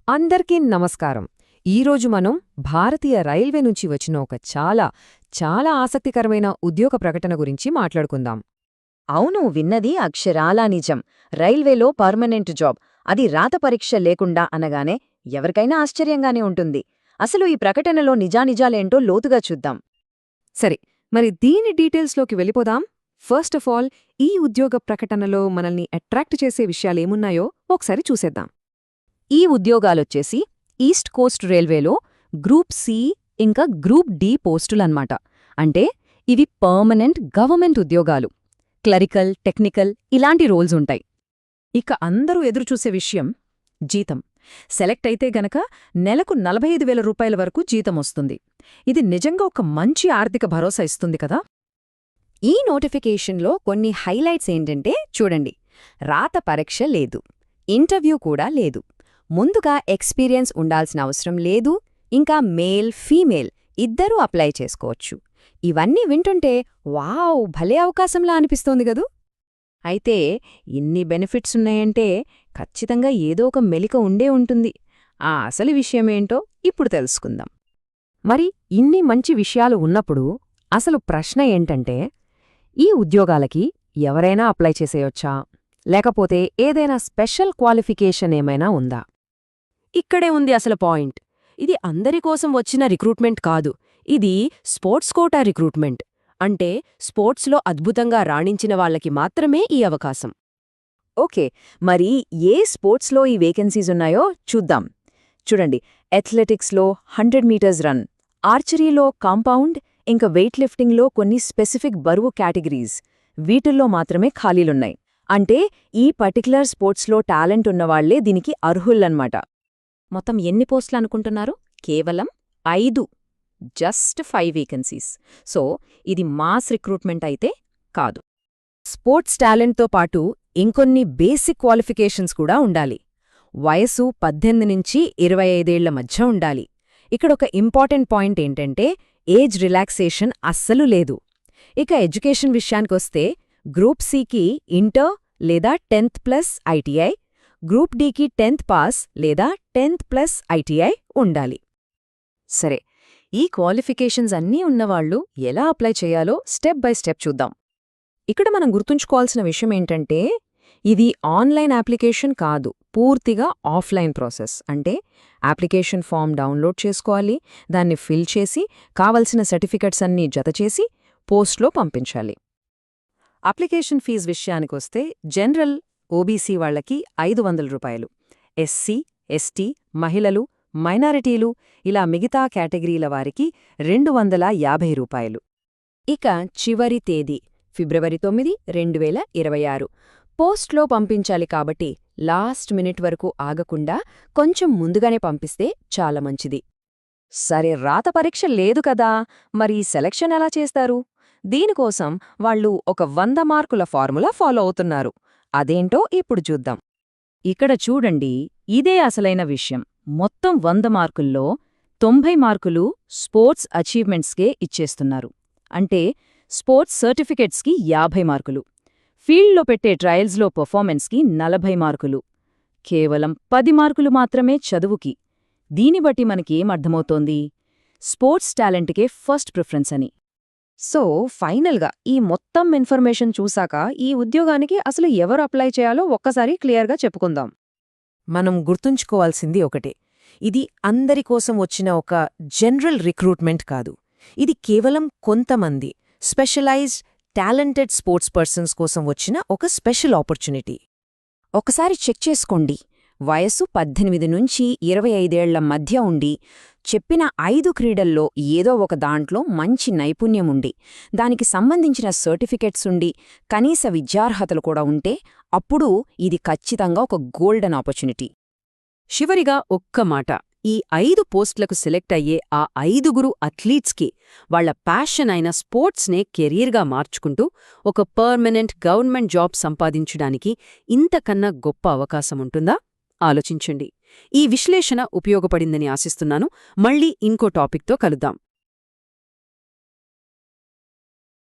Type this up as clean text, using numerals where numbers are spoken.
అందరికీ నమస్కారం. ఈరోజు మనం భారతీయ రైల్వే నుంచి వచ్చిన ఒక చాలా ఆసక్తికరమైన ఉద్యోగ ప్రకటన గురించి మాట్లాడుకుందాం. అవును, విన్నది అక్షరాలా నిజం. రైల్వేలో పర్మనెంట్ జాబ్, అది రాత పరీక్ష లేకుండా అనగానే ఎవరికైనా ఆశ్చర్యంగానే ఉంటుంది. అసలు ఈ ప్రకటనలో నిజానిజాలేంటో లోతుగా చూద్దాం. సరే, మరి దీని డీటెయిల్స్లోకి వెళ్ళిపోదాం. ఫస్ట్ ఆఫ్ ఆల్, ఈ ఉద్యోగ ప్రకటనలో మనల్ని అట్రాక్ట్ చేసే విషయాలేమున్నాయో ఒకసారి చూసేద్దాం. ఈ ఉద్యోగాలొచ్చేసి ఈస్ట్ కోస్ట్ రైల్వేలో గ్రూప్ సి ఇంకా గ్రూప్ డి పోస్టులన్మాట. అంటే ఇవి పర్మనెంట్ గవర్నమెంట్ ఉద్యోగాలు. క్లరికల్, టెక్నికల్ ఇలాంటి రోల్స్ ఉంటాయి. ఇక అందరూ ఎదురుచూసే విషయం జీతం. సెలెక్ట్ అయితే గనక నెలకు 45,000 రూపాయల వరకు జీతమొస్తుంది. ఇది నిజంగా ఒక మంచి ఆర్థిక భరోసా ఇస్తుంది కదా. ఈ నోటిఫికేషన్లో కొన్ని హైలైట్స్ ఏంటంటే చూడండి. రాత పరీక్ష లేదు, ఇంటర్వ్యూ కూడా లేదు, ముందుగా ఎక్స్పీరియన్స్ ఉండాల్సిన అవసరం లేదు, ఇంకా మేల్ ఫీమేల్ ఇద్దరూ అప్లై చేసుకోవచ్చు. ఇవన్నీ వింటుంటే వావ్, భలే అవకాశంలా అనిపిస్తోంది గదూ. అయితే ఇన్ని బెనిఫిట్స్ ఉన్నాయంటే ఖచ్చితంగా ఏదో ఒక మెలిక ఉండే ఉంటుంది. ఆ అసలు విషయమేంటో ఇప్పుడు తెలుసుకుందాం. మరి ఇన్ని మంచి విషయాలు ఉన్నప్పుడు అసలు ప్రశ్న ఏంటంటే, ఈ ఉద్యోగాలకి ఎవరైనా అప్లై చేసేయొచ్చా, లేకపోతే ఏదైనా స్పెషల్ క్వాలిఫికేషన్ ఏమైనా ఉందా? ఇక్కడే ఉంది అసలు పాయింట్. ఇది అందరికోసం వచ్చిన రిక్రూట్మెంట్ కాదు, ఇది స్పోర్ట్స్ కోటా రిక్రూట్మెంట్. అంటే స్పోర్ట్స్లో అద్భుతంగా రాణించిన వాళ్లకి మాత్రమే ఈ అవకాశం. ఓకే, మరి ఏ స్పోర్ట్స్లో ఈ వేకెన్సీస్ ఉన్నాయో చూద్దాం. చూడండి, అథ్లెటిక్స్లో 100 మీటర్స్ రన్, ఆర్చరీలో కాంపౌండ్, ఇంకా వెయిట్ లిఫ్టింగ్లో కొన్ని స్పెసిఫిక్ బరువు కేటగిరీస్, వీటిల్లో మాత్రమే ఖాళీలున్నాయి. అంటే ఈ పర్టిక్యులర్ స్పోర్ట్స్లో టాలెంట్ ఉన్నవాళ్లే దీనికి అర్హులన్నమాట. మొత్తం ఎన్ని పోస్టులు అనుకుంటున్నారు? కేవలం 5. Just 5 vacancies. సో ఇది మాస్ రిక్రూట్మెంట్ అయితే కాదు. స్పోర్ట్స్ టాలెంట్తో పాటు ఇంకొన్ని బేసిక్ క్వాలిఫికేషన్స్ కూడా ఉండాలి. వయసు 18 నుంచి 25 ఏళ్ల మధ్య ఉండాలి. ఇక్కడొక ఇంపార్టెంట్ పాయింట్ ఏంటంటే ఏజ్ రిలాక్సేషన్ అస్సలు లేదు. ఇక ఎడ్యుకేషన్ విషయానికొస్తే గ్రూప్ సికి ఇంటర్ లేదా 10th+ ITI, group డికి 10th pass లేదా 10th+ ఐటీఐ ఉండాలి. సరే, ఈ క్వాలిఫికేషన్స్ అన్నీ ఉన్నవాళ్లు ఎలా అప్లై చేయాలో స్టెప్ బై స్టెప్ చూద్దాం. ఇక్కడ మనం గుర్తుంచుకోవాల్సిన విషయమేంటంటే, ఇది ఆన్లైన్ అప్లికేషన్ కాదు, పూర్తిగా ఆఫ్లైన్ ప్రాసెస్. అంటే అప్లికేషన్ ఫామ్ డౌన్లోడ్ చేసుకోవాలి, దాన్ని ఫిల్ చేసి కావలసిన సర్టిఫికెట్స్ అన్నీ జతచేసి పోస్ట్లో పంపించాలి. అప్లికేషన్ ఫీజు విషయానికొస్తే జనరల్ ఓబీసీ వాళ్లకి 500 రూపాయలు, ఎస్సీ, ఎస్టీ, మహిళలు, మైనారిటీలు ఇలా మిగతా కేటగిరీల వారికి 250 రూపాయలు. ఇక చివరి తేదీ ఫిబ్రవరి 9, 2026. పోస్ట్లో పంపించాలి కాబట్టి లాస్ట్ మినిట్ వరకు ఆగకుండా కొంచెం ముందుగానే పంపిస్తే చాలా మంచిది. సరే, రాత పరీక్ష లేదు కదా, మరి సెలక్షన్ ఎలా చేస్తారు? దీనికోసం వాళ్ళు ఒక 100 మార్కుల ఫార్ములా ఫాలో అవుతున్నారు. అదేంటో ఇప్పుడు చూద్దాం. ఇక్కడ చూడండి, ఇదే అసలైన విషయం. మొత్తం 100 మార్కుల్లో 90 మార్కులు స్పోర్ట్స్ అచీవ్మెంట్స్కే ఇచ్చేస్తున్నారు. అంటే స్పోర్ట్స్ సర్టిఫికెట్స్కి 50 మార్కులు, ఫీల్డ్లో పెట్టే ట్రయల్స్లో పర్ఫార్మెన్స్కి 40 మార్కులు, కేవలం 10 మార్కులు మాత్రమే చదువుకి. దీని బట్టి మనకేమర్థమవుతోంది? స్పోర్ట్స్ టాలెంట్కే ఫస్ట్ ప్రిఫరెన్స్ అని. సో ఫైనల్గా ఈ మొత్తం ఇన్ఫర్మేషన్ చూశాక ఈ ఉద్యోగానికి అసలు ఎవరు అప్లై చేయాలో ఒక్కసారి క్లియర్గా చెప్పుకుందాం. మనం గుర్తుంచుకోవాల్సింది ఒకటే, ఇది అందరికోసం వచ్చిన ఒక జనరల్ రిక్రూట్మెంట్ కాదు. ఇది కేవలం కొంతమంది స్పెషలైజ్డ్ టాలెంటెడ్ స్పోర్ట్స్ పర్సన్స్ కోసం వచ్చిన ఒక స్పెషల్ ఆపర్చునిటీ. ఒకసారి చెక్ చేసుకోండి. వయస్సు 18 నుంచి 25 ఏళ్ల మధ్య ఉండి, చెప్పిన 5 క్రీడల్లో ఏదో ఒక దాంట్లో మంచి నైపుణ్యముండి, దానికి సంబంధించిన సర్టిఫికెట్స్ ఉండి, కనీస విద్యార్హతలు కూడా ఉంటే అప్పుడు ఇది ఖచ్చితంగా ఒక గోల్డెన్ ఆపర్చునిటీ. చివరిగా ఒక్క మాట, ఈ 5 పోస్టులకు సెలెక్ట్ అయ్యే ఆ 5గురు అథ్లీట్స్కి వాళ్ల ప్యాషన్ అయిన స్పోర్ట్స్నే కెరీర్గా మార్చుకుంటూ ఒక పర్మనెంట్ గవర్నమెంట్ జాబ్ సంపాదించడానికి ఇంతకన్నా గొప్ప అవకాశముంటుందా? ఆలోచించండి. ఈ విశ్లేషణ ఉపయోగపడిందని ఆశిస్తున్నాను. మళ్ళీ ఇంకో టాపిక్తో కలుద్దాం.